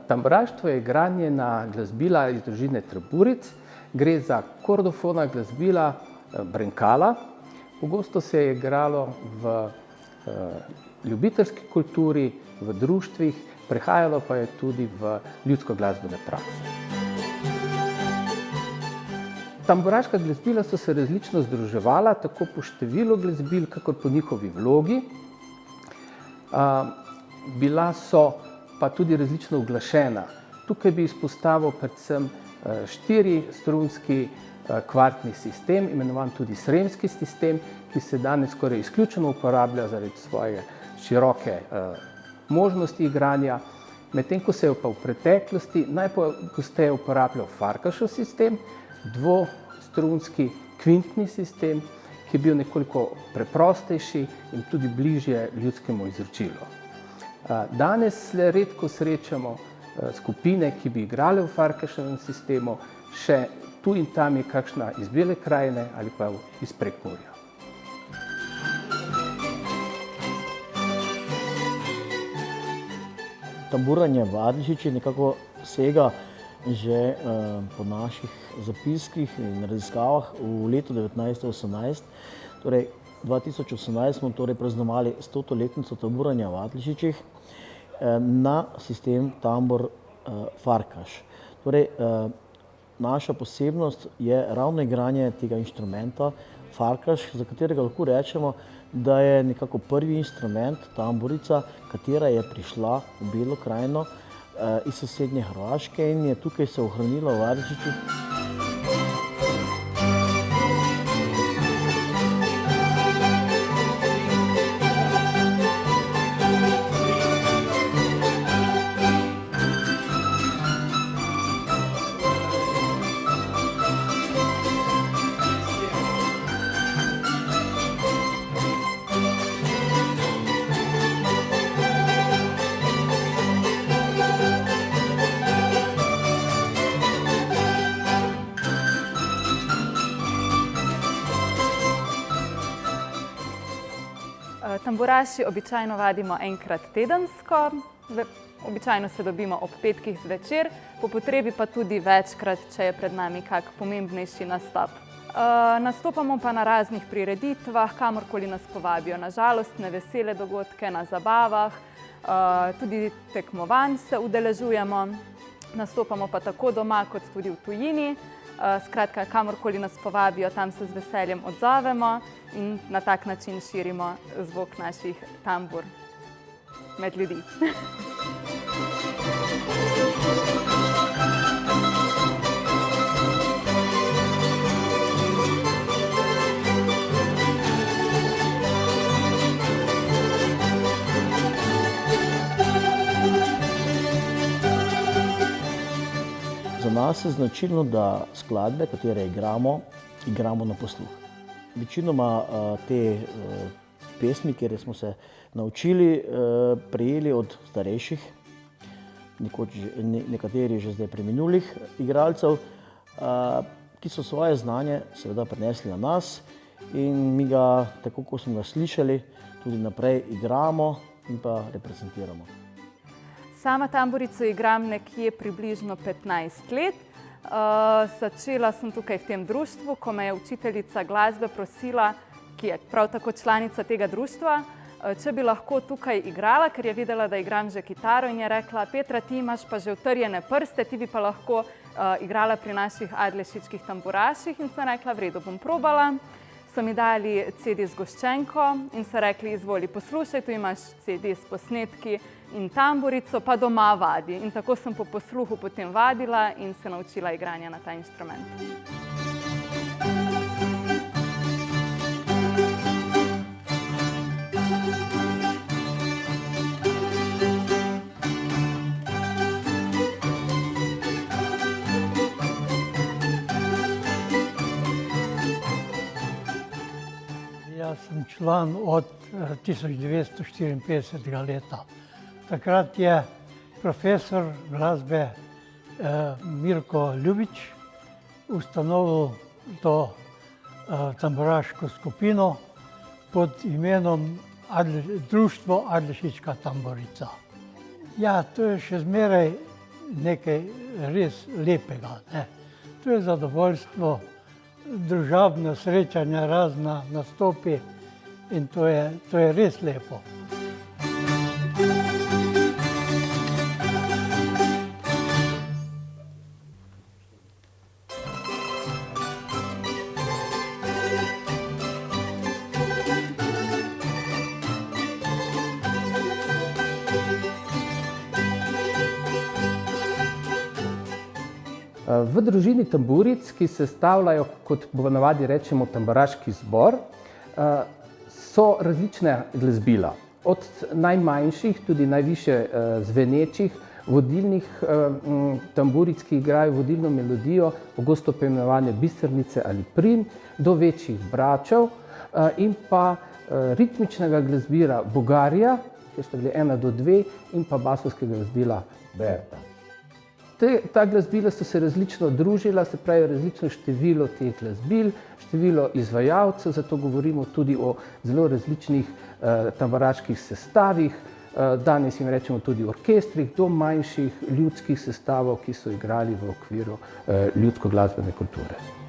Tamburaštvo je igranje na glasbila iz družine Treburic. Gre za kordofona glasbila brenkala. Pogosto se je igralo v ljubiteljski kulturi, v društvih, prehajalo pa je tudi v ljudsko glasbene prakse. Tamburaška glasbila so se različno združevala, tako po številu glasbil, kakor po njihovi vlogi. Bila so pa tudi različno uglašena. Tukaj bi izpostavil predvsem štiristrunski kvartni sistem, imenovan tudi sremski sistem, ki se danes skoraj izključno uporablja zaradi svoje široke možnosti igranja, medtem ko se je pa v preteklosti najpogosteje uporabljal Farkašev sistem, dvostrunski kvintni sistem, ki je bil nekoliko preprostejši in tudi bližje ljudskemu izročilu. Danes le redko srečamo skupine, ki bi igrale v Farkaševem sistemu, še tu in tam je kakšna iz Bele krajine ali pa iz Prekmurja. Tamburanje v Adlešiči nekako sega že po naših zapiskih in raziskavah v letu 1918. Torej 2018 smo praznovali 100. letnico tamburanja v Adlešičih na sistem tambor Farkaš. Torej, naša posebnost je ravno igranje tega inštrumenta Farkaš, za katerega lahko rečemo, da je nekako prvi instrument, tamburica, katera je prišla v Belo krajino iz sosednje Hrvaške in je tukaj se ohranila v Adlešičih. Tamburaši običajno vadimo enkrat tedensko, običajno se dobimo ob petkih zvečer, po potrebi pa tudi večkrat, če je pred nami kak pomembnejši nastop. Nastopamo pa na raznih prireditvah, kamorkoli nas povabijo, na žalostne, vesele dogodke, na zabavah, tudi tekmovanj se udeležujemo, nastopamo pa tako doma kot tudi v tujini. Skratka, kamorkoli nas povabijo, tam se z veseljem odzovemo in na tak način širimo zvok naših tambur med ljudi. Za nas je značilno, da skladbe, katere igramo na posluh. Večinoma te pesmi, kjer smo se naučili, prejeli od starejših, nekateri že zdaj preminulih igralcev, ki so svoje znanje seveda prenesli na nas in mi ga, tako kot smo ga slišali, tudi naprej igramo in pa reprezentiramo. Sama tamburico igram nekje približno 15 let. Začela sem tukaj v tem društvu, ko me je učiteljica glasbe prosila, ki je prav tako članica tega društva, če bi lahko tukaj igrala, ker je videla, da igram že kitaro in je rekla: Petra, ti imaš pa že utrjene prste, ti bi pa lahko igrala pri naših adlešičkih tamburaših. In sem rekla: v redu, bom probala. So mi dali CD z Goščenko in so rekli: izvoli, poslušaj, tu imaš CD s posnetki in tamburico, pa doma vadi. In tako sem po posluhu potem vadila in se naučila igranja na ta inštrument. Jaz sem član od 1954. leta. Takrat je profesor glasbe Mirko Ljubič ustanovil to tamburaško skupino pod imenom Društvo Adlešička tamburica. Ja, to je še zmeraj nekaj res lepega. Ne? To je zadovoljstvo, družabna srečanja, razna nastopi in to je res lepo. V družini tamburic, ki se sestavljajo, kot ponavadi rečemo, tamburaški zbor, so različna glasbila. Od najmanjših, tudi najvišje zvenečih, vodilnih tamburic, ki igrajo vodilno melodijo, pogosto poimenovane bisernice ali prim, do večjih bračev in pa ritmičnega glasbila bogarja, kjer sta bili 1 do 2, in pa basovskega glasbila Berta. Ta glasbila so se različno družila, se pravi različno število teh glasbil, število izvajalcev, zato govorimo tudi o zelo različnih tamburaških sestavih. Danes jim rečemo tudi orkestrih, do manjših ljudskih sestavov, ki so igrali v okviru ljudsko-glasbene kulture.